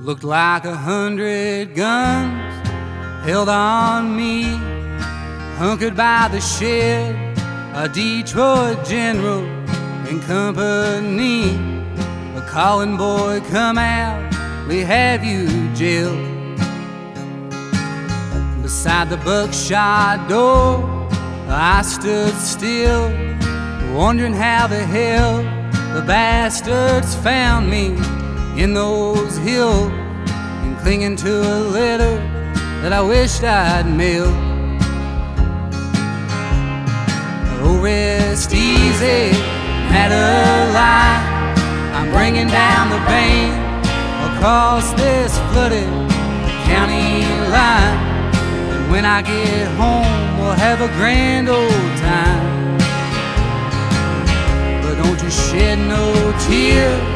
Looked like 100 guns held on me, hunkered by the shed, a Detroit general and company. A calling boy, come out, we have you jailed. Beside the buckshot door, I stood still, wondering how the hell the bastards found me in those hills, and clinging to a letter that I wished I'd mailed. Oh, rest easy, Madeline, I'm bringing down the band across this flooded county line, and when I get home we'll have a grand old time. But don't you shed no tears,